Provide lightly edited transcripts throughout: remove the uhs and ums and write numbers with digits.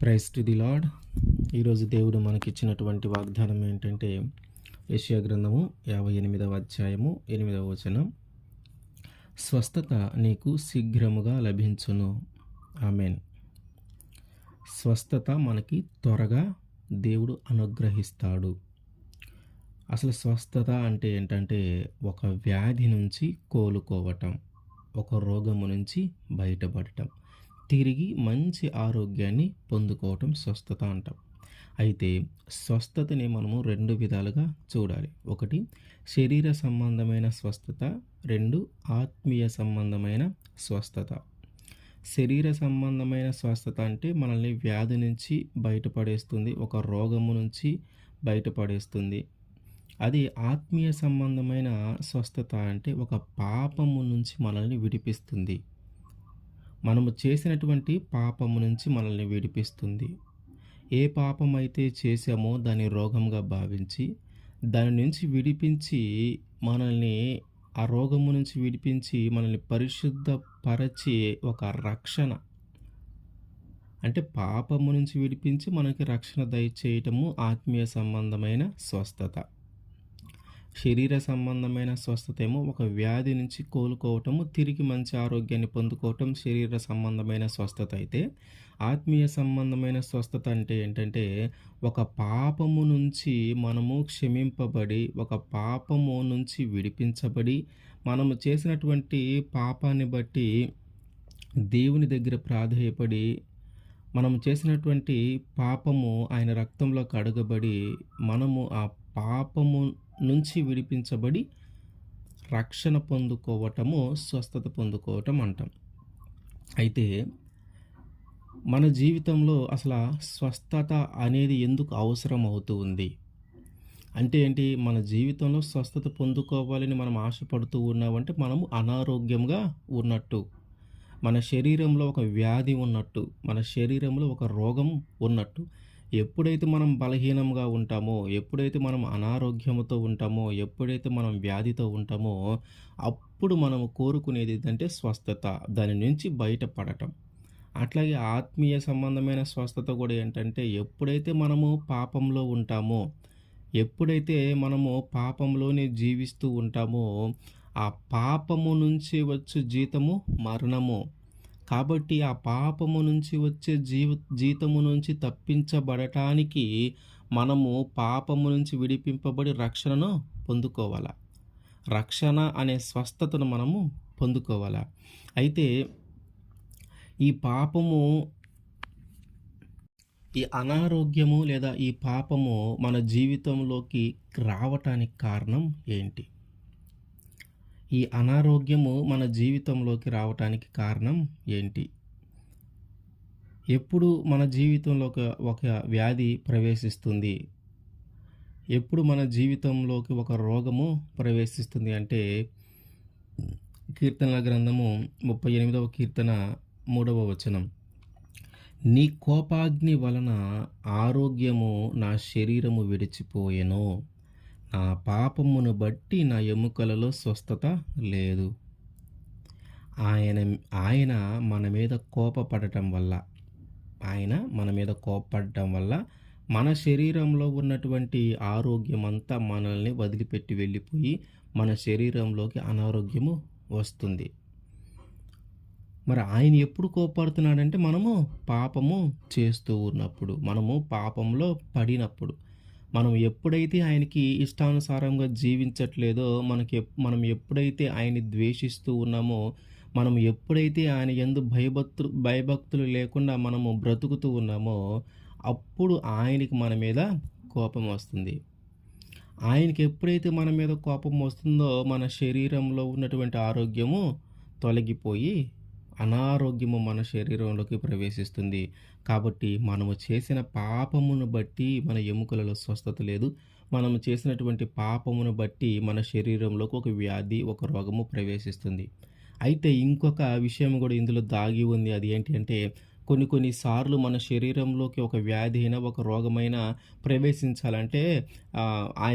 Praise to the lord. ఈరోజు దేవుడు మనకిచ్చినటువంటి వాగ్దానం ఏంటంటే యెషయా గ్రంథము 58వ అధ్యాయము 8వ వచనం. స్వస్థత నీకు శీఘ్రముగా లభించును. ఆమేన్. స్వస్థత మనకి త్వరగా దేవుడు అనుగ్రహిస్తాడు. అసలు స్వస్థత అంటే ఏంటంటే ఒక వ్యాధి నుంచి కోలుకోవటం, ఒక రోగము నుంచి బయటపడటం, తిరిగి మంచి ఆరోగ్యాన్ని పొందుకోవటం స్వస్థత అంటాం. అయితే స్వస్థతని మనము రెండు విధాలుగా చూడాలి. ఒకటి శరీర సంబంధమైన స్వస్థత, రెండు ఆత్మీయ సంబంధమైన స్వస్థత. శరీర సంబంధమైన స్వస్థత అంటే మనల్ని వ్యాధి నుంచి బయటపడేస్తుంది, ఒక రోగము నుంచి బయటపడేస్తుంది. అది ఆత్మీయ సంబంధమైన స్వస్థత అంటే ఒక పాపము నుంచి మనల్ని విడిపిస్తుంది. మనము చేసినటువంటి పాపము నుంచి మనల్ని విడిపిస్తుంది. ఏ పాపం అయితే చేశామో దాన్ని రోగంగా భావించి దాని నుంచి విడిపించి మనల్ని ఆ రోగము నుంచి విడిపించి మనల్ని పరిశుద్ధపరచి ఒక రక్షణ, అంటే పాపము నుంచి విడిపించి మనకి రక్షణ దయచేయటము ఆత్మీయ సంబంధమైన స్వస్థత. శరీర సంబంధమైన స్వస్థత ఏమో ఒక వ్యాధి నుంచి కోలుకోవటము, తిరిగి మంచి ఆరోగ్యాన్ని పొందుకోవటం శరీర సంబంధమైన స్వస్థత. అయితే ఆత్మీయ సంబంధమైన స్వస్థత అంటే ఏంటంటే ఒక పాపము నుంచి మనము క్షమింపబడి, ఒక పాపము నుంచి విడిపించబడి, మనము చేసినటువంటి పాపాన్ని బట్టి దేవుని దగ్గర ప్రాధేయపడి, మనము చేసినటువంటి పాపము ఆయన రక్తంలో కడగబడి, మనము ఆ పాపము నుంచి విడిపించబడి రక్షణ పొందుకోవటము స్వస్థత పొందుకోవటం అంటాం. అయితే మన జీవితంలో అసలు స్వస్థత అనేది ఎందుకు అవసరం అవుతూ ఉంది అంటే ఏంటి? మన జీవితంలో స్వస్థత పొందుకోవాలని మనం ఆశపడుతూ ఉన్నామంటే మనము అనారోగ్యంగా ఉన్నట్టు, మన శరీరంలో ఒక వ్యాధి ఉన్నట్టు, మన శరీరంలో ఒక రోగం ఉన్నట్టు. ఎప్పుడైతే మనం బలహీనంగా ఉంటామో, ఎప్పుడైతే మనం అనారోగ్యంతో ఉంటామో, ఎప్పుడైతే మనం వ్యాధితో ఉంటామో, అప్పుడు మనము కోరుకునేది ఏంటంటే స్వస్థత, దాని నుంచి బయటపడటం. అట్లాగే ఆత్మీయ సంబంధమైన స్వస్థత కూడా ఏంటంటే ఎప్పుడైతే మనము పాపంలో ఉంటామో, ఎప్పుడైతే మనము పాపంలోనే జీవిస్తూ ఉంటామో, ఆ పాపము నుంచి వచ్చు జీతము మరణము. కాబట్టి ఆ పాపము నుంచి వచ్చే జీతము నుంచి తప్పించబడటానికి మనము పాపము నుంచి విడిపింపబడి రక్షణను పొందుకోవాలా. రక్షణ అనే స్వస్థతను మనము పొందుకోవాలా. అయితే ఈ పాపము, ఈ అనారోగ్యము లేదా ఈ పాపము మన జీవితంలోకి రావటానికి కారణం ఏంటి? ఈ అనారోగ్యము మన జీవితంలోకి రావటానికి కారణం ఏంటి? ఎప్పుడు మన జీవితంలో ఒక వ్యాధి ప్రవేశిస్తుంది? ఎప్పుడు మన జీవితంలోకి ఒక రోగము ప్రవేశిస్తుంది అంటే కీర్తనల గ్రంథము 38వ కీర్తన 3వ వచనం. నీ కోపాగ్ని వలన ఆరోగ్యము నా శరీరము విడిచిపోయెను, నా పాపమును బట్టి నా ఎముకలలో స్వస్థత లేదు. ఆయన మన మీద కోపపడటం వల్ల మన శరీరంలో ఉన్నటువంటి ఆరోగ్యమంతా మనల్ని వదిలిపెట్టి వెళ్ళిపోయి మన శరీరంలోకి అనారోగ్యము వస్తుంది. మరి ఆయన ఎప్పుడు కోపడుతున్నాడంటే మనము పాపము చేస్తూ ఉన్నప్పుడు, మనము పాపంలో పడినప్పుడు, మనం ఎప్పుడైతే ఆయనకి ఇష్టానుసారంగా జీవించట్లేదో, మనం ఎప్పుడైతే ఆయన్ని ద్వేషిస్తూ ఉన్నామో, మనం ఎప్పుడైతే ఆయన యందు భయభక్తులు లేకుండా మనము బ్రతుకుతూ ఉన్నామో, అప్పుడు ఆయనకి మన మీద కోపం వస్తుంది. ఆయనకి ఎప్పుడైతే మన మీద కోపం వస్తుందో మన శరీరంలో ఉన్నటువంటి ఆరోగ్యము తొలగిపోయి అనారోగ్యము మన శరీరంలోకి ప్రవేశిస్తుంది. కాబట్టి మనము చేసిన పాపమును బట్టి మన ఎముకలలో స్వస్థత లేదు. మనము చేసినటువంటి పాపమును బట్టి మన శరీరంలోకి ఒక వ్యాధి, ఒక రోగము ప్రవేశిస్తుంది. అయితే ఇంకొక విషయం కూడా ఇందులో దాగి ఉంది. అది ఏంటి అంటే కొన్నిసార్లు మన శరీరంలోకి ఒక వ్యాధి అయినా, ఒక రోగమైనా ప్రవేశించాలంటే ఆ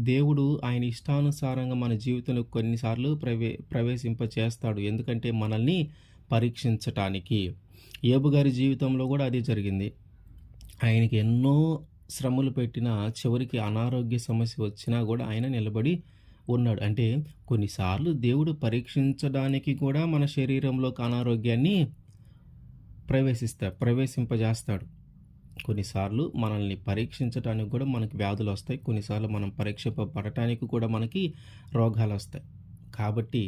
దేవుడు ఆయన ఇష్టానుసారంగా మన జీవితంలో కొన్నిసార్లు ప్రవేశింపచేస్తాడు. ఎందుకంటే మనల్ని పరీక్షించటానికి. యోబు గారి జీవితంలో గూడా అదే జరిగింది. ఆయనకి ఎన్నో శ్రమలు పెట్టినా చివరికి అనారోగ్య సమస్య వచ్చినా గూడా ఆయన నిలబడి ఉన్నాడు. అంటే కొన్నిసార్లు దేవుడు పరీక్షించడానికి కూడా మన శరీరంలోకి అనారోగ్యాన్ని ప్రవేశింపజేస్తాడు. కొన్నిసార్లు మనల్ని పరీక్షించటానికి కూడా మనకి వ్యాధులొస్తాయి. కొన్నిసార్లు మనం పరీక్షింపబడటానికి కూడా మనకి రోగాలొస్తాయి. కాబట్టి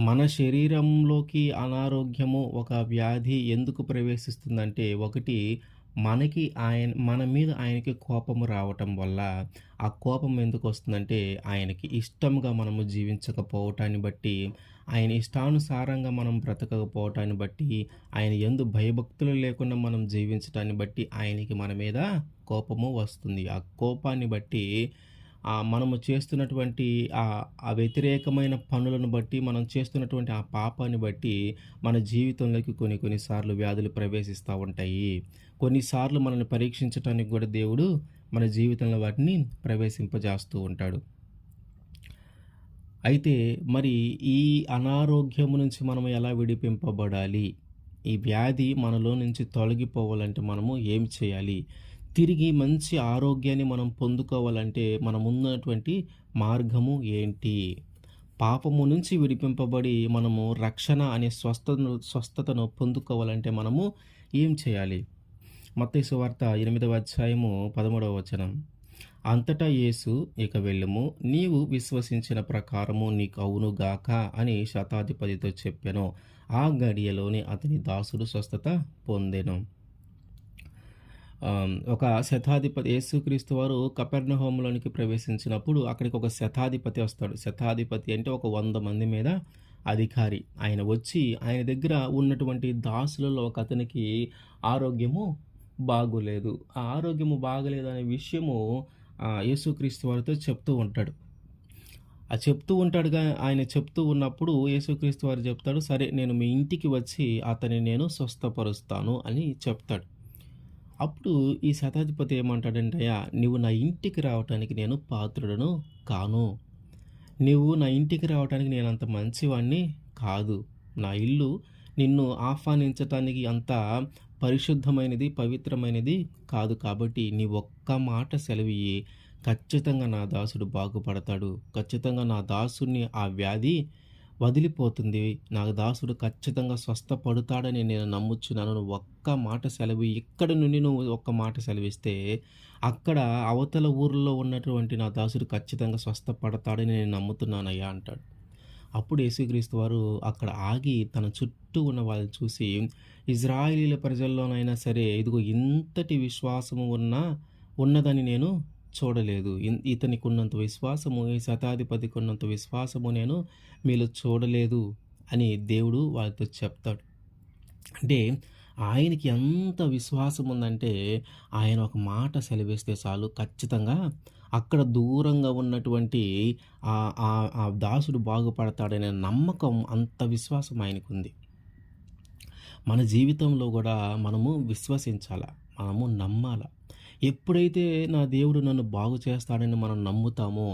మన శరీరంలోకి అనారోగ్యము, ఒక వ్యాధి ఎందుకు ప్రవేశిస్తుందంటే, ఒకటి మన మీద ఆయనకి కోపము రావటం వల్ల. ఆ కోపం ఎందుకొస్తుందంటే, ఆయనకి ఇష్టంగా మనము జీవించకపోవటాన్ని బట్టి, ఆయన ఇష్టానుసారంగా మనం బ్రతకకపోవటాన్ని బట్టి, ఆయన యందు భయభక్తులు లేకుండా మనం జీవించటాన్ని బట్టి ఆయనకి మన మీద కోపము వస్తుంది. ఆ కోపాన్ని బట్టి మనము చేస్తున్నటువంటి ఆ వ్యతిరేకమైన పనులను బట్టి, మనం చేస్తున్నటువంటి ఆ పాపాన్ని బట్టి మన జీవితంలోకి కొన్ని సార్లు వ్యాధులు ప్రవేశిస్తా ఉంటాయి. కొన్నిసార్లు మనల్ని పరీక్షించటానికి గూడా దేవుడు మన జీవితంలో వాటిని ప్రవేశింపజేస్తూ ఉంటాడు. అయితే మరి ఈ అనారోగ్యము నుంచి మనం ఎలా విడిపింపబడాలి? ఈ వ్యాధి మనలో నుంచి తొలగిపోవాలంటే మనము ఏమి చేయాలి? తిరిగి మంచి ఆరోగ్యాన్ని మనం పొందుకోవాలంటే మనమున్నటువంటి మార్గము ఏంటి? పాపము నుంచి విడిపింపబడి మనము రక్షణ అనే స్వస్థతను పొందుకోవాలంటే మనము ఏం చేయాలి? మత్తయి సువార్త 8వ అధ్యాయము 13వ వచనం. అంతటా యేసు, ఇక వెళ్ళుము, నీవు విశ్వసించిన ప్రకారము నీకు అవునుగాక అని శతాధిపతితో చెప్పెను. ఆ గడియలోనే అతని దాసుడు స్వస్థత పొందెను. ఒక శతాధిపతి, యేసుక్రీస్తు వారు కపెర్నహూములోనికి ప్రవేశించినప్పుడు అక్కడికి ఒక శతాధిపతి వస్తాడు. శతాధిపతి అంటే ఒక 100 మంది మీద అధికారి. ఆయన వచ్చి ఆయన దగ్గర ఉన్నటువంటి దాసులలో ఒక అతనికి ఆరోగ్యము బాగోలేదు. ఆ ఆరోగ్యము బాగలేదనే విషయము యేసుక్రీస్తు వారితో చెప్తూ ఉంటాడు. ఆయన చెప్తూ ఉన్నప్పుడు యేసుక్రీస్తు వారు చెప్తాడు, సరే నేను మీ ఇంటికి వచ్చి అతన్ని నేను స్వస్థపరుస్తాను అని చెప్తాడు. అప్పుడు ఈ శతాధిపతి ఏమంటాడంటే, అయ్యా, నువ్వు నా ఇంటికి రావటానికి నేను పాత్రుడను కాను. నువ్వు నా ఇంటికి రావటానికి నేను అంత మంచివాణ్ణి కాదు. నా ఇల్లు నిన్ను ఆహ్వానించటానికి అంత పరిశుద్ధమైనది, పవిత్రమైనది కాదు. కాబట్టి నీ ఒక్క మాట సెలవియ్యి, ఖచ్చితంగా నా దాసుడు బాగుపడతాడు. ఖచ్చితంగా నా దాసుని ఆ వ్యాధి వదిలిపోతుంది. నా దాసుడు ఖచ్చితంగా స్వస్థపడతాడని నేను నమ్ముచున్నాను. నువ్వు ఒక్క మాట సెలవు, ఇక్కడి నుండి నువ్వు ఒక్క మాట సెలవిస్తే అక్కడ అవతల ఊర్లో ఉన్నటువంటి నా దాసుడు ఖచ్చితంగా స్వస్థపడతాడని నేను నమ్ముతున్నానయ్యా అంటాడు. అప్పుడు యేసుక్రీస్తు వారు అక్కడ ఆగి తన చుట్టూ ఉన్న వాళ్ళని చూసి, ఇజ్రాయేలీల ప్రజల్లోనైనా సరే ఇదిగో ఇంతటి విశ్వాసము ఉన్నదని నేను చూడలేదు. ఇతనికి ఉన్నంత విశ్వాసము, ఈ శతాధిపతికి ఉన్నంత విశ్వాసము నేను మీలో చూడలేదు అని దేవుడు వాళ్ళతో చెప్తాడు. అంటే ఆయనకి ఎంత విశ్వాసం ఉందంటే, ఆయన ఒక మాట సెలవిస్తే చాలు ఖచ్చితంగా అక్కడ దూరంగా ఉన్నటువంటి ఆ దాసుడు బాగుపడతాడనే నమ్మకం, అంత విశ్వాసం ఆయనకుంది. మన జీవితంలో కూడా మనము విశ్వసించాల, మనము నమ్మాల. ఎప్పుడైతే నా దేవుడు నన్ను బాగు చేస్తాడని మనం నమ్ముతామో,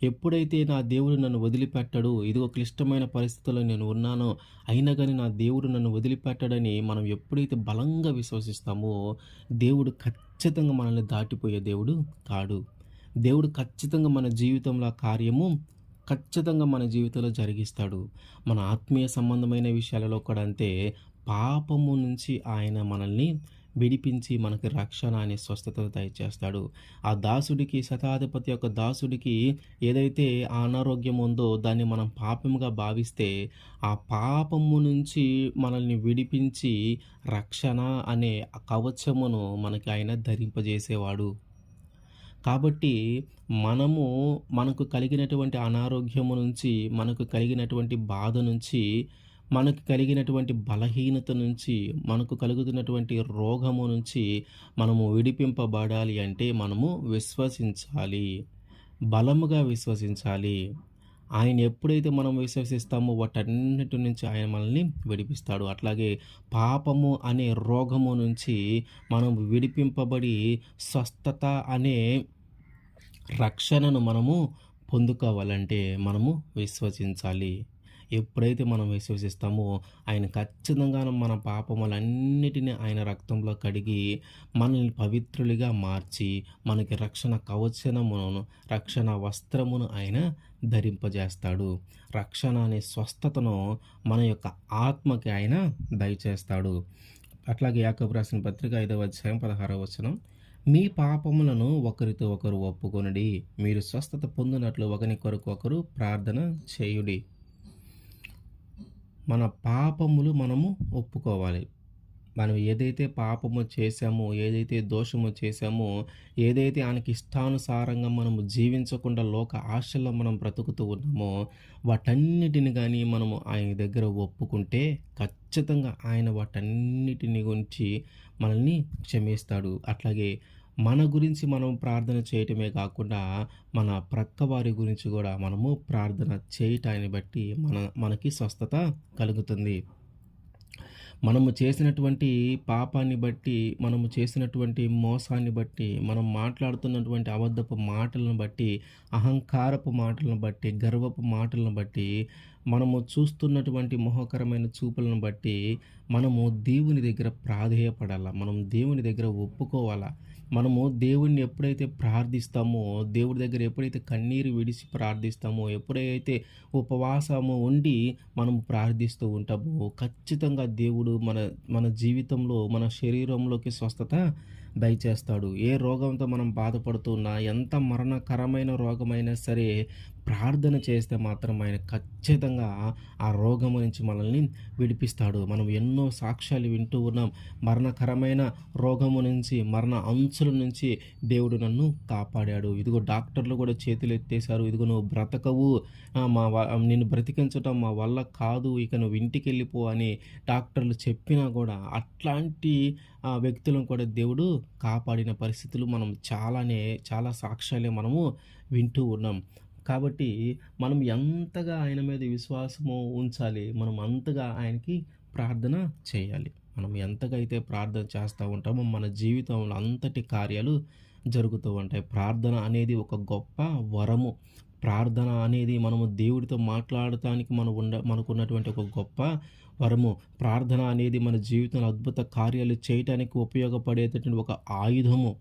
ఎప్పుడైతే నా దేవుడు నన్ను వదిలిపెట్టడు, ఇదిగో క్లిష్టమైన పరిస్థితుల్లో నేను ఉన్నానో అయినా కానీ నా దేవుడు నన్ను వదిలిపెట్టడని మనం ఎప్పుడైతే బలంగా విశ్వసిస్తామో, దేవుడు ఖచ్చితంగా మనల్ని దాటిపోయే దేవుడు కాడు. దేవుడు ఖచ్చితంగా మన జీవితంలో కార్యము ఖచ్చితంగా మన జీవితంలో జరిగిస్తాడు. మన ఆత్మీయ సంబంధమైన విషయాలలో కూడా అంతే. పాపము నుంచి ఆయన మనల్ని విడిపించి మనకి రక్షణ అనే స్వస్థతను దయచేస్తాడు. ఆ దాసుడికి, శతాధిపతి యొక్క దాసుడికి ఏదైతే అనారోగ్యం ఉందో దాన్ని మనం పాపముగా భావిస్తే, ఆ పాపము నుంచి మనల్ని విడిపించి రక్షణ అనే కవచమును మనకి ఆయన ధరింపజేసేవాడు. కాబట్టి మనకు కలిగినటువంటి అనారోగ్యము నుంచి, మనకు కలిగినటువంటి బాధ నుంచి, మనకు కలిగినటువంటి బలహీనత నుంచి, మనకు కలుగుతున్నటువంటి రోగము నుంచి మనము విడిపింపబడాలి అంటే మనము విశ్వసించాలి, బలముగా విశ్వసించాలి. ఆయన ఎప్పుడైతే మనం విశ్వసిస్తామో వాటన్నిటి నుంచి ఆయన మనల్ని విడిపిస్తాడు. అట్లాగే పాపము అనే రోగము నుంచి మనం విడిపింపబడి స్వస్థత అనే రక్షణను మనము పొందుకోవాలంటే మనము విశ్వసించాలి. ఎప్పుడైతే మనం విశ్వసిస్తామో ఆయన ఖచ్చితంగా మన పాపములన్నిటిని ఆయన రక్తంలో కడిగి మనల్ని పవిత్రులుగా మార్చి మనకి రక్షణ కవచమును, రక్షణ వస్త్రమును ఆయన ధరింపజేస్తాడు. రక్షణ అనే స్వస్థతను మన యొక్క ఆత్మకి ఆయన దయచేస్తాడు. అట్లాగే యాకోబు రాసిన పత్రిక 5వ అధ్యాయం 16వ వచనం, మీ పాపములను ఒకరితో ఒకరు ఒప్పుకొనుడి, మీరు స్వస్థత పొందినట్లు ఒకని కొరకు ఒకరు ప్రార్థన చేయుడి. మన పాపములు మనము ఒప్పుకోవాలి. మనం ఏదైతే పాపము చేశామో, ఏదైతే దోషము చేశామో, ఏదైతే ఆయనకి ఇష్టానుసారంగా మనము జీవించకుండా లోక ఆశల్లో మనం బ్రతుకుతూ ఉన్నామో, వాటన్నిటిని గానీ మనము ఆయన దగ్గర ఒప్పుకుంటే ఖచ్చితంగా ఆయన వాటన్నిటిని గురించి మనల్ని క్షమిస్తాడు. అట్లాగే మన గురించి మనం ప్రార్థన చేయటమే కాకుండా, మన ప్రక్కవారి గురించి గూడా మనము ప్రార్థన చేయటాన్ని బట్టి మనకి స్వస్థత కలుగుతుంది. మనము చేసినటువంటి పాపాన్ని బట్టి, మనము చేసినటువంటి మోసాన్ని బట్టి, మనం మాట్లాడుతున్నటువంటి అబద్ధపు మాటలను బట్టి, అహంకారపు మాటలను బట్టి, గర్వపు మాటలను బట్టి, మనము చూస్తున్నటువంటి మోహకరమైన చూపులను బట్టి, మనము దేవుని దగ్గర ప్రాధేయపడాల. మనం దేవుని దగ్గర ఒప్పుకోవాలా. మనము దేవుణ్ణి ఎప్పుడైతే ప్రార్థిస్తామో, దేవుడి దగ్గర ఎప్పుడైతే కన్నీరు విడిచి ప్రార్థిస్తామో, ఎప్పుడైతే ఉపవాసము ఉండి మనం ప్రార్థిస్తూ ఉంటామో, ఖచ్చితంగా దేవుడు మన మన జీవితంలో, మన శరీరంలోకి స్వస్థత దయచేస్తాడు. ఏ రోగంతో మనం బాధపడుతున్నా, ఎంత మరణకరమైన రోగమైనా సరే, ప్రార్థన చేస్తే మాత్రం ఆయన ఖచ్చితంగా ఆ రోగము నుంచి మనల్ని విడిపిస్తాడు. మనం ఎన్నో సాక్ష్యాలు వింటూ ఉన్నాం. మరణకరమైన రోగము నుంచి, మరణ అంచుల నుంచి దేవుడు నన్ను కాపాడాడు. ఇదిగో డాక్టర్లు కూడా చేతులెత్తేశారు. ఇదిగో నువ్వు బ్రతకవు, నిన్ను బ్రతికించటం మా వల్ల కాదు, ఇక నువ్వు ఇంటికెళ్ళిపో అని డాక్టర్లు చెప్పినా కూడా అట్లాంటి వ్యక్తులను కూడా దేవుడు కాపాడిన పరిస్థితులు మనం చాలా సాక్ష్యాలే మనము వింటూ ఉన్నాం. కాబట్టి మనం ఎంతగా ఆయన మీద విశ్వాసము ఉంచాలి, మనం అంతగా ఆయనకి ప్రార్థన చేయాలి. మనం ఎంతగా అయితే ప్రార్థన చేస్తూ ఉంటామో మన జీవితంలో అంతటి కార్యాలు జరుగుతూ ఉంటాయి. ప్రార్థన అనేది ఒక గొప్ప వరము. ప్రార్థన అనేది మనము దేవుడితో మాట్లాడటానికి మనకున్నటువంటి ఒక గొప్ప వరము. ప్రార్థన అనేది మన జీవితంలో అద్భుత కార్యాలు చేయటానికి ఉపయోగపడేటటువంటి ఒక ఆయుధము.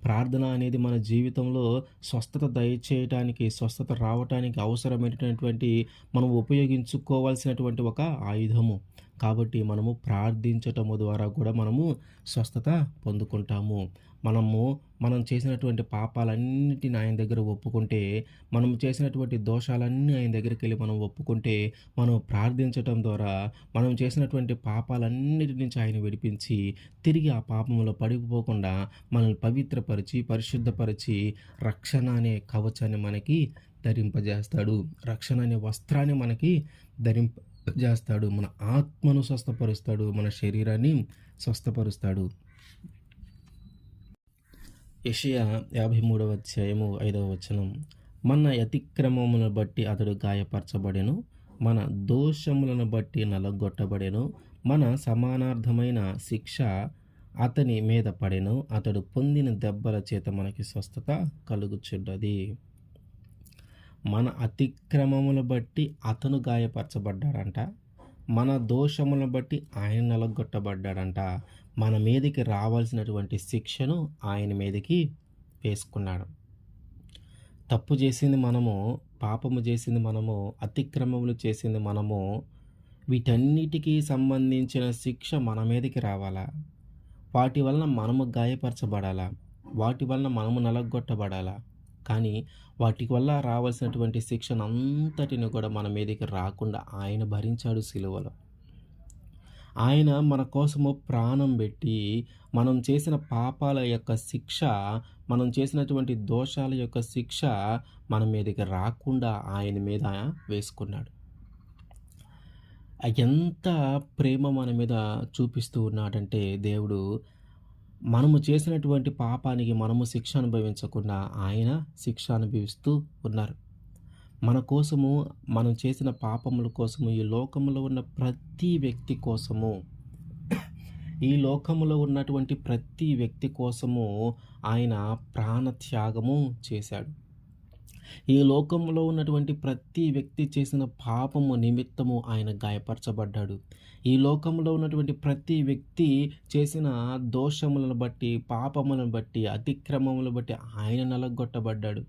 ప్రార్థన అనేది మన జీవితంలో స్వస్థత దయచేయటానికి, స్వస్థత రావటానికి అవసరమైనటువంటి మనం ఉపయోగించుకోవాల్సినటువంటి ఒక ఆయుధము. కాబట్టి మనము ప్రార్థించటము ద్వారా కూడా మనము స్వస్థత పొందుకుంటాము. మనం చేసినటువంటి పాపాలన్నిటిని ఆయన దగ్గర ఒప్పుకుంటే, మనం చేసినటువంటి దోషాలన్నీ ఆయన దగ్గరికి వెళ్ళి మనం ఒప్పుకుంటే, మనం ప్రార్థించటం ద్వారా మనం చేసినటువంటి పాపాలన్నిటి నుంచి ఆయన విడిపించి, తిరిగి ఆ పాపంలో పడిపోకుండా మనల్ని పవిత్రపరిచి, పరిశుద్ధపరిచి, రక్షణ అనే కవచాన్ని మనకి ధరింపజేస్తాడు. రక్షణ అనే వస్త్రాన్ని మనకి ధరింపజేస్తాడు. మన ఆత్మను స్వస్థపరుస్తాడు, మన శరీరాన్ని స్వస్థపరుస్తాడు. యెషయా 53వ అధ్యాయము 5వ వచనం, మన అతిక్రమములను బట్టి అతడు గాయపరచబడెను, మన దోషములను బట్టి నలగొట్టబడెను, మన సమానార్థమైన శిక్ష అతని మీద పడెను, అతడు పొందిన దెబ్బల చేత మనకి స్వస్థత కలుగుచున్నది. మన అతిక్రమములను బట్టి అతను గాయపరచబడ్డాడంట, మన దోషములను బట్టి ఆయన నలగొట్టబడ్డాడంట. మన మీదకి రావాల్సినటువంటి శిక్షను ఆయన మీదకి వేసుకున్నాడు. తప్పు చేసింది మనము, పాపము చేసింది మనము, అతిక్రమములు చేసింది మనము. వీటన్నిటికీ సంబంధించిన శిక్ష మన మీదకి రావాలా? వాటి వలన మనము గాయపరచబడాలా? వాటి వలన మనము నలగొట్టబడాలా? కానీ వాటి వల్ల రావాల్సినటువంటి శిక్షను అంతటిని కూడా మన మీదకి రాకుండా ఆయన భరించాడు సిలువలో. ఆయన మన కోసము ప్రాణం పెట్టి, మనం చేసిన పాపాల యొక్క శిక్ష, మనం చేసినటువంటి దోషాల యొక్క శిక్ష మన మీదకి రాకుండా ఆయన మీద వేసుకున్నాడు. ఎంత ప్రేమ మన మీద చూపిస్తూ ఉన్నాడంటే దేవుడు, మనము చేసినటువంటి పాపానికి మనము శిక్ష అనుభవించకుండా ఆయన శిక్ష అనుభవిస్తూ ఉన్నారు. మన కోసము, మనం చేసిన పాపముల కోసము, ఈ లోకంలో ఉన్న ప్రతి వ్యక్తి కోసము, ఈ లోకములో ఉన్నటువంటి ప్రతి వ్యక్తి కోసము ఆయన ప్రాణత్యాగము చేశాడు. ఈ లోకంలో ఉన్నటువంటి ప్రతి వ్యక్తి చేసిన పాపము నిమిత్తము ఆయన గాయపరచబడ్డాడు. ఈ లోకంలో ఉన్నటువంటి ప్రతి వ్యక్తి చేసిన దోషములను బట్టి, పాపములను బట్టి, అతిక్రమములను బట్టి ఆయన నలగొట్టబడ్డాడు.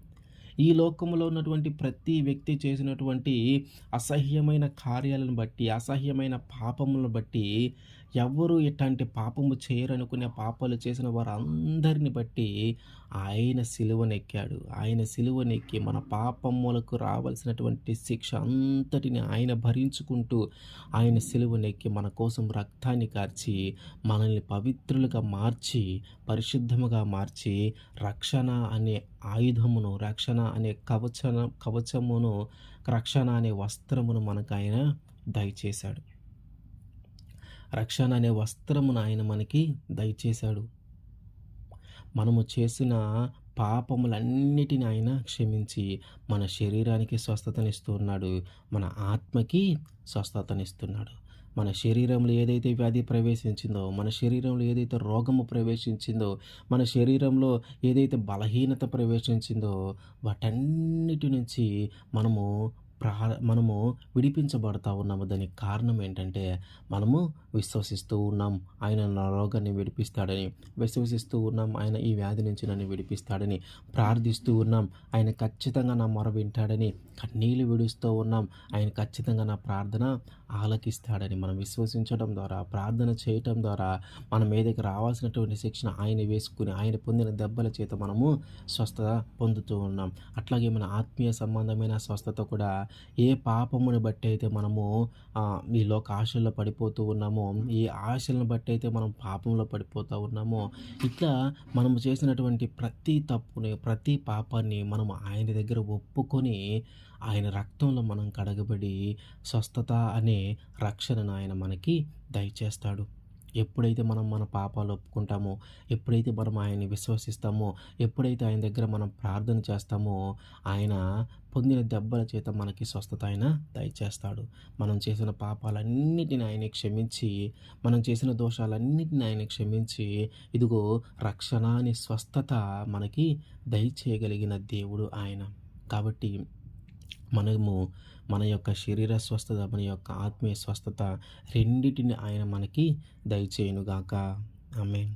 ఈ లోకంలో ఉన్నటువంటి ప్రతి వ్యక్తి చేసినటువంటి అసహ్యమైన కార్యాలను బట్టి, అసహ్యమైన పాపములను బట్టి, ఎవ్వరు ఇట్లాంటి పాపము చేయరనుకునే పాపాలు చేసిన వారందరిని బట్టి ఆయన సిలువనెక్కాడు. ఆయన సిలువనెక్కి మన పాపములకు రావాల్సినటువంటి శిక్ష అంతటిని ఆయన భరించుకుంటూ ఆయన సిలువనెక్కి మన కోసం రక్తాన్ని కార్చి, మనల్ని పవిత్రులుగా మార్చి, పరిశుద్ధముగా మార్చి, రక్షణ అనే ఆయుధమును, రక్షణ అనే కవచమును, రక్షణ అనే వస్త్రమును మనకాయన దయచేశాడు. రక్షణ అనే వస్త్రమును ఆయన మనకి దయచేశాడు. మనము చేసిన పాపములన్నిటిని ఆయన క్షమించి మన శరీరానికి స్వస్థతనిస్తూ ఉన్నాడు. మన ఆత్మకి స్వస్థతనిస్తున్నాడు. మన శరీరంలో ఏదైతే వ్యాధి ప్రవేశించిందో, మన శరీరంలో ఏదైతే రోగము ప్రవేశించిందో, మన శరీరంలో ఏదైతే బలహీనత ప్రవేశించిందో, వాటన్నిటి నుంచి మనము మనము విడిపించబడతా ఉన్నాము. దానికి కారణం ఏంటంటే, మనము విశ్వసిస్తూ ఉన్నాం ఆయన నా రోగాన్ని విడిపిస్తాడని, విశ్వసిస్తూ ఉన్నాం ఆయన ఈ వ్యాధి నుంచి నన్ను విడిపిస్తాడని, ప్రార్థిస్తూ ఉన్నాం ఆయన ఖచ్చితంగా నా మొర వింటాడని, కన్నీళ్ళు విడుస్తూ ఉన్నాం ఆయన ఖచ్చితంగా నా ప్రార్థన ఆలకిస్తాడని మనం విశ్వసించడం ద్వారా, ప్రార్థన చేయటం ద్వారా మన మీదకి రావాల్సినటువంటి శిక్షణ ఆయన వేసుకుని, ఆయన పొందిన దెబ్బల చేత మనము స్వస్థత పొందుతూ ఉన్నాం. అట్లాగే మన ఆత్మీయ సంబంధమైన స్వస్థత కూడా ఏ పాపముని బట్టి అయితే మనము ఈ లోక ఆశల్లో పడిపోతూ ఉన్నామో, ఏ ఆశలను బట్టి అయితే మనం పాపంలో పడిపోతూ ఉన్నామో, ఇట్లా మనము చేసినటువంటి ప్రతి తప్పుని, ప్రతి పాపాన్ని మనం ఆయన దగ్గర ఒప్పుకొని ఆయన రక్తంలో మనం కడగబడి స్వస్థత అనే రక్షణను ఆయన మనకి దయచేస్తాడు. ఎప్పుడైతే మనం మన పాపాలు ఒప్పుకుంటామో, ఎప్పుడైతే మనం ఆయన్ని విశ్వసిస్తామో, ఎప్పుడైతే ఆయన దగ్గర మనం ప్రార్థన చేస్తామో, ఆయన పొందిన దెబ్బల చేత మనకి స్వస్థత ఆయన దయచేస్తాడు. మనం చేసిన పాపాలన్నిటిని ఆయన క్షమించి, మనం చేసిన దోషాలన్నిటిని ఆయన క్షమించి, ఇదిగో రక్షణ అనే స్వస్థత మనకి దయచేయగలిగిన దేవుడు ఆయన. కాబట్టి మనము మన యొక్క శరీర స్వస్థత, మన యొక్క ఆత్మీయ స్వస్థత రెండిటిని ఆయన మనకి దయచేయునుగాక. ఆమేన్.